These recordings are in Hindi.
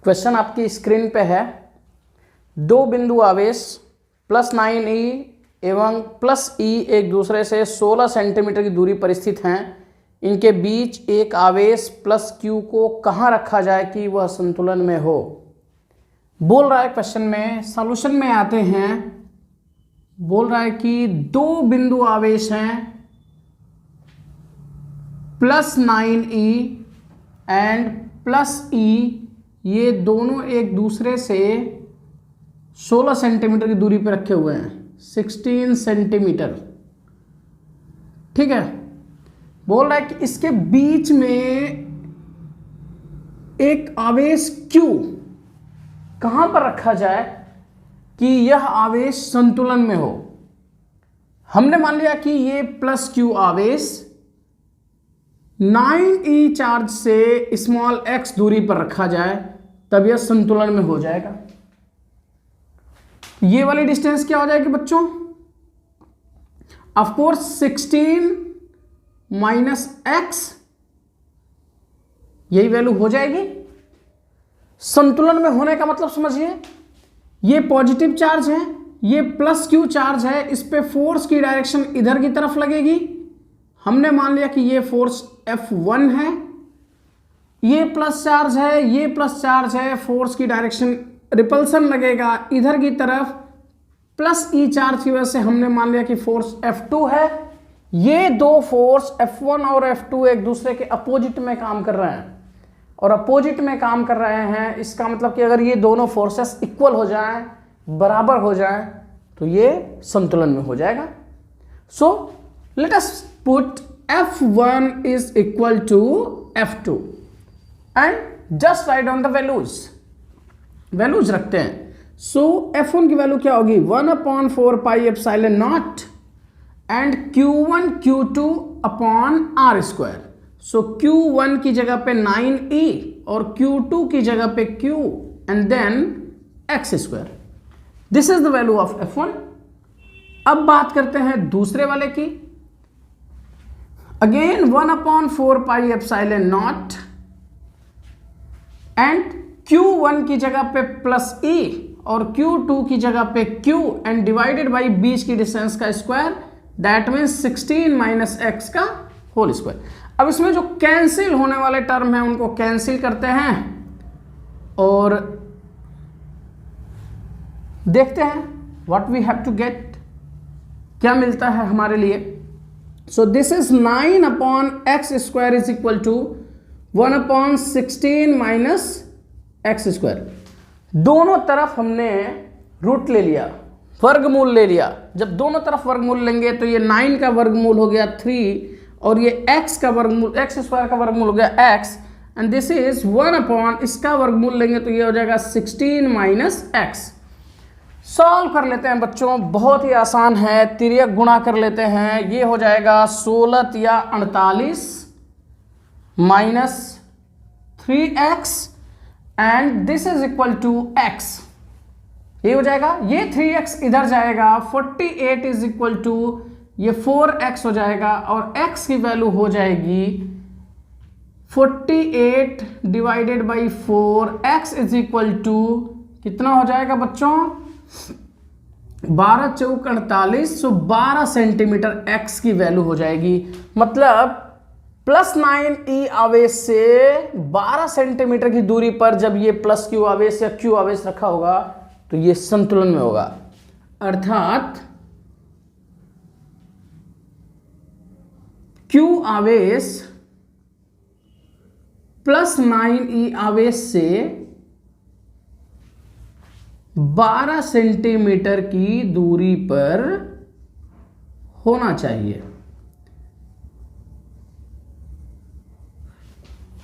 क्वेश्चन आपकी स्क्रीन पे है। दो बिंदु आवेश +9e एवं +e एक दूसरे से 16 सेंटीमीटर की दूरी पर स्थित हैं। इनके बीच एक आवेश +q को कहाँ रखा जाए कि वह संतुलन में हो। बोल रहा है क्वेश्चन में, सॉल्यूशन में आते हैं। बोल रहा है कि दो बिंदु आवेश हैं +9e एंड +e, ये दोनों एक दूसरे से 16 सेंटीमीटर की दूरी पर रखे हुए हैं, 16 सेंटीमीटर। ठीक है। बोल रहा है कि इसके बीच में एक आवेश q कहां पर रखा जाए कि यह आवेश संतुलन में हो। हमने मान लिया कि ये +q आवेश 9e चार्ज से स्मॉल x दूरी पर रखा जाए, तब यह संतुलन में हो जाएगा। ये वाली डिस्टेंस क्या हो जाएगी बच्चों? ऑफ कोर्स 16 - x, यही वैल्यू हो जाएगी। संतुलन में होने का मतलब समझिए, ये पॉजिटिव चार्ज है, ये +q चार्ज है, इस पे फोर्स की डायरेक्शन इधर की तरफ लगेगी। हमने मान लिया कि ये फोर्स F1 है, ये प्लस चार्ज है, ये प्लस चार्ज है, फोर्स की डायरेक्शन रिपल्सन लगेगा इधर की तरफ। +e चार्ज की वजह से हमने मान लिया कि फोर्स F2 है। ये दो फोर्स F1 और F2 एक दूसरे के अपोजिट में काम कर रहे हैं, और अपोजिट में काम कर रहे हैं, इसका मतलब कि अगर ये दोनों फोर्सेस इक्वल हो जाएं, बराबर हो जाएं, तो ये संतुलन में हो जाएगा। So let us put F1 is equal to F2 and just write down the values रखते हैं। सो F1 की वैल्यू क्या होगी? 1/4πε0 and Q1 Q2 upon r²। So Q1 की जगह पे 9e और Q2 की जगह पे Q and then x²। This is the value of F1। अब बात करते हैं दूसरे वाले की। अगेन 1/4πε0 एंड Q1 की जगह पे +e और Q2 की जगह पे Q एंड डिवाइडेड बाई बीच की डिस्टेंस का स्क्वायर, दैट मीन्स 16 - x का होल स्क्वायर। अब इसमें जो कैंसिल होने वाले टर्म हैं उनको कैंसिल करते हैं और देखते हैं what we have to get, क्या मिलता है हमारे लिए। So this is 9/x² is equal to 1/16 - x²। दोनों तरफ हमने रूट ले लिया, वर्गमूल ले लिया। जब दोनों तरफ वर्गमूल लेंगे तो ये 9 का वर्गमूल हो गया 3 और ये x का वर्गमूल, x² का वर्गमूल हो गया x, एंड दिस इज 1/, इसका वर्गमूल लेंगे तो ये हो जाएगा 16 - x। सॉल्व कर लेते हैं बच्चों, बहुत ही आसान है, तिर्यक गुणा कर लेते हैं। ये हो जाएगा 16 या 48 - 3x and this is equal to x। ये हो जाएगा, ये 3x इधर जाएगा, 48 इज इक्वल टू ये 4x हो जाएगा और x की वैल्यू हो जाएगी 48 divided by 4। x is equal to कितना हो जाएगा बच्चों? 12 × 4 = 48, सो 12 सेंटीमीटर x की वैल्यू हो जाएगी। मतलब +9e आवेश से 12 सेंटीमीटर की दूरी पर जब ये +q आवेश या q आवेश रखा होगा तो ये संतुलन में होगा। अर्थात q आवेश +9e आवेश से 12 सेंटीमीटर की दूरी पर होना चाहिए।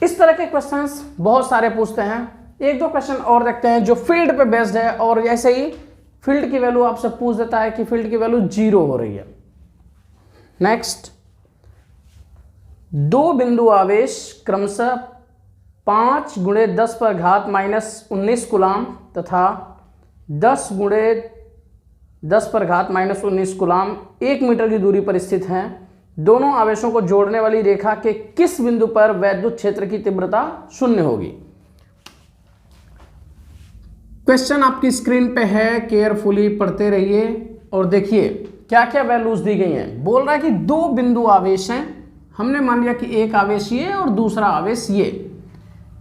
इस तरह के क्वेश्चंस बहुत सारे पूछते हैं। एक दो क्वेश्चन और देखते हैं जो फील्ड पे बेस्ड है, और ऐसे ही फील्ड की वैल्यू आपसे पूछ देता है कि फील्ड की वैल्यू 0 हो रही है। नेक्स्ट, दो बिंदु आवेश क्रमशः 5 × 10⁻⁻19 कूलाम तथा 10 × 10⁻⁻19 कूलाम 1 मीटर की दूरी पर स्थित हैं। दोनों आवेशों को जोड़ने वाली रेखा के किस बिंदु पर वैद्युत क्षेत्र की तीव्रता 0 होगी? क्वेश्चन आपकी स्क्रीन पे है, केयरफुली पढ़ते रहिए और देखिए क्या क्या वैल्यूज दी गई हैं। बोल रहा है कि दो बिंदु आवेश हैं, हमने मान लिया कि एक आवेश ये और दूसरा आवेश ये।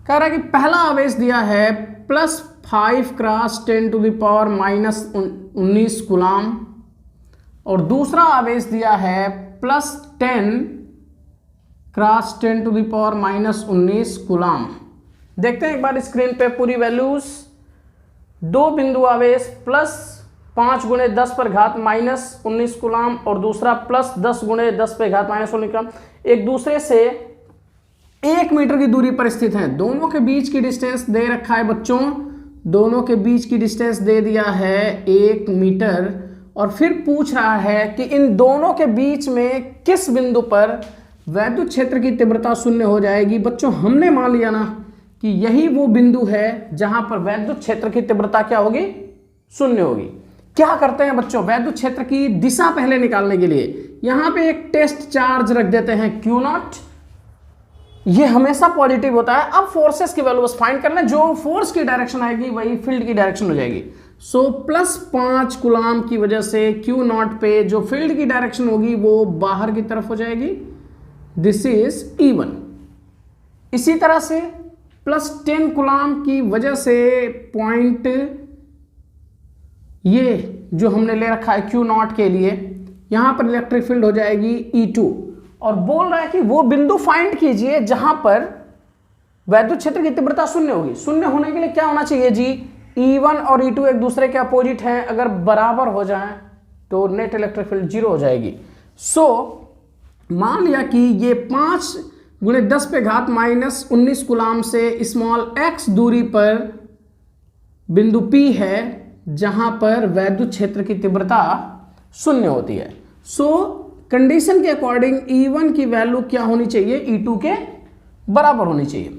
कह रहा है कि पहला आवेश दिया है +5 क्रॉस 10⁻⁻19 कूलाम और दूसरा आवेश दिया है +10 क्रॉस 10⁻⁻19 कूलाम। देखते हैं एक बार स्क्रीन पे पूरी वैल्यूज। दो बिंदु आवेश +5 × 10⁻⁻19 कूलाम और दूसरा +10 × 10⁻⁻19 कूलाम एक दूसरे से 1 मीटर की दूरी पर स्थित हैं। दोनों के बीच की डिस्टेंस दे रखा है बच्चों, दोनों के बीच की डिस्टेंस दे दिया है 1 मीटर और फिर पूछ रहा है कि इन दोनों के बीच में किस बिंदु पर वैद्युत क्षेत्र की तीव्रता शून्य हो जाएगी। बच्चों हमने मान लिया ना कि यही वो बिंदु है जहां पर वैद्युत क्षेत्र की तीव्रता क्या होगी, शून्य होगी। क्या करते हैं बच्चों, वैद्युत क्षेत्र की दिशा पहले निकालने के लिए यहां पे एक टेस्ट चार्ज रख देते हैं Q0, ये हमेशा पॉजिटिव होता है। अब फोर्सेस की वैल्यू बस फाइंड करना, जो फोर्स की डायरेक्शन आएगी वही फील्ड की डायरेक्शन हो जाएगी। सो +5 कूलाम की वजह से Q0 पे जो फील्ड की डायरेक्शन होगी वो बाहर की तरफ हो जाएगी, दिस इज E1। इसी तरह से +10 कूलाम की वजह से पॉइंट ये जो हमने ले रखा है Q0 के लिए, यहां पर इलेक्ट्रिक फील्ड हो जाएगी E2 और बोल रहा है कि वो बिंदु फाइंड कीजिए जहां पर वैद्युत क्षेत्र की तीव्रता शून्य होगी। शून्य होने के लिए क्या होना चाहिए जी, E1 और E2 एक दूसरे के अपोजिट हैं, अगर बराबर हो जाएं तो नेट इलेक्ट्रिक फील्ड 0 हो जाएगी। सो मान लिया कि ये 5 × 10⁻⁻19 कूलाम से स्मॉल x दूरी पर बिंदु P है जहां पर वैद्युत क्षेत्र की तीव्रता शून्य होती है। सो कंडीशन के अकॉर्डिंग E1 की वैल्यू क्या होनी चाहिए, E2 के बराबर होनी चाहिए।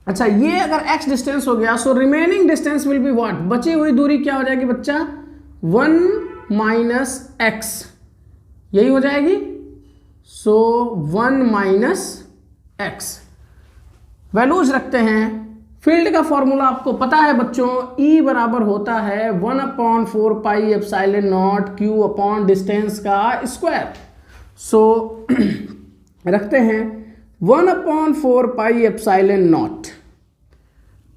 अच्छा, ये अगर x डिस्टेंस हो गया, so remaining distance will be what, बची हुई दूरी क्या हो जाएगी बच्चा, 1 - x, यही हो जाएगी। सो 1 - x वैल्यूज रखते हैं। फील्ड का फॉर्मूला आपको पता है बच्चों, E बराबर होता है 1/4πε0 Q अपॉन डिस्टेंस का स्क्वायर। सो रखते हैं 1/4πε0।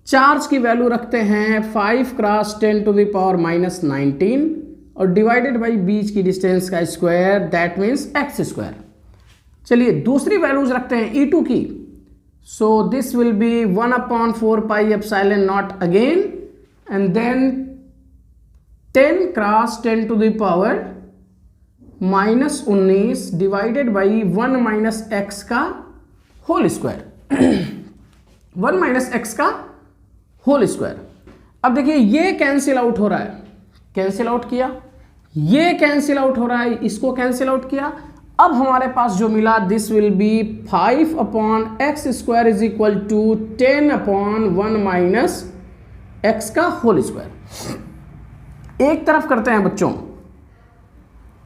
चार्ज की वैल्यू रखते हैं 5 × 10⁻⁻19 और डिवाइडेड बाई बीच की डिस्टेंस का स्क्वायर, दैट मीन्स x²। चलिए दूसरी वैल्यूज रखते हैं E2 की। So this will be 1/4πε0 again and then 10 × 10⁻⁻19 divided by 1 - x का होल स्क्वायर 1 - x का होल स्क्वायर। अब देखिए ये कैंसिल आउट हो रहा है, कैंसिल आउट किया, ये कैंसिल आउट हो रहा है, इसको कैंसिल आउट किया। अब हमारे पास जो मिला, this will be 5/x² = 10/1 - x का होल स्क्वायर। एक तरफ करते हैं बच्चों,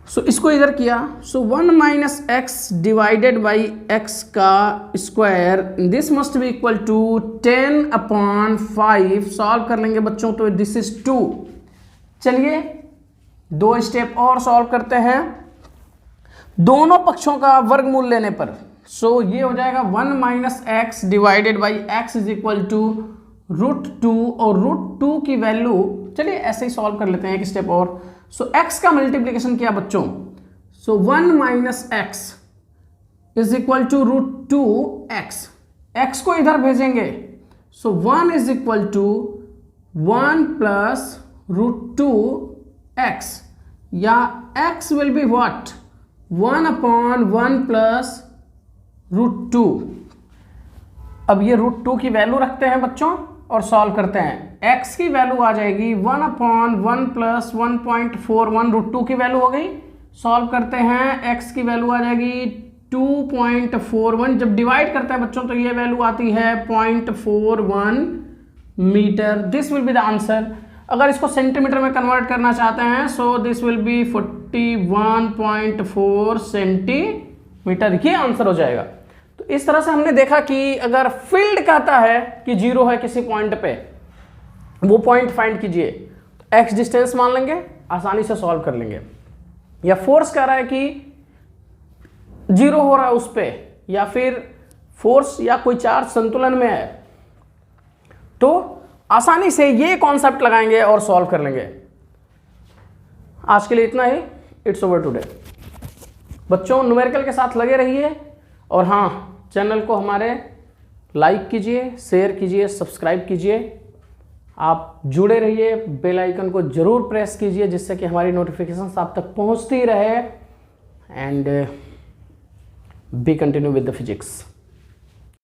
सो इसको इधर किया, so 1 - x divided by x का square, this must be equal to 10/5। Solve कर लेंगे बच्चों तो दिस इज 2। चलिए 2 स्टेप और सॉल्व करते हैं दोनों पक्षों का वर्गमूल लेने पर। सो ये हो जाएगा 1 - x divided by x is equal to √2 और √2 की वैल्यू, चलिए ऐसे ही सॉल्व कर लेते हैं एक स्टेप और। सो x का मल्टीप्लीकेशन किया बच्चों, so 1 - x is equal to √2x, x को इधर भेजेंगे, सो 1 इज इक्वल टू 1 + √2x या x विल बी व्हाट 1/1 + √2। अब ये √2 की वैल्यू रखते हैं बच्चों और सॉल्व करते हैं। x की वैल्यू आ जाएगी 1/1 + 1.41, √2 की वैल्यू हो गई। सॉल्व करते हैं, x की वैल्यू आ जाएगी 2.41। जब डिवाइड करते हैं बच्चों तो ये वैल्यू आती है 0.41 metre. This will be the answer. अगर इसको सेंटीमीटर में कन्वर्ट करना चाहते हैं, so this will be 41.4 centimetre, ये आंसर हो जाएगा। तो इस तरह से हमने देखा कि अगर फील्ड कहता है कि 0 है किसी पॉइंट पे, वो पॉइंट फाइंड कीजिए, एक्स डिस्टेंस मान लेंगे, आसानी से सॉल्व कर लेंगे। या फोर्स कह रहा है कि 0 हो रहा है उस पर, या फिर फोर्स या कोई चार्ज संतुलन में है, तो आसानी से ये कॉन्सेप्ट लगाएंगे और सॉल्व कर लेंगे। आज के लिए इतना ही। It's over today. बच्चों न्यूमेरिकल के साथ लगे रहिए, और हाँ, चैनल को हमारे लाइक कीजिए, शेयर कीजिए, सब्सक्राइब कीजिए। आप जुड़े रहिए, बेल आइकन को जरूर प्रेस कीजिए जिससे कि हमारी नोटिफिकेशंस आप तक पहुंचती रहे। And B continue with the physics.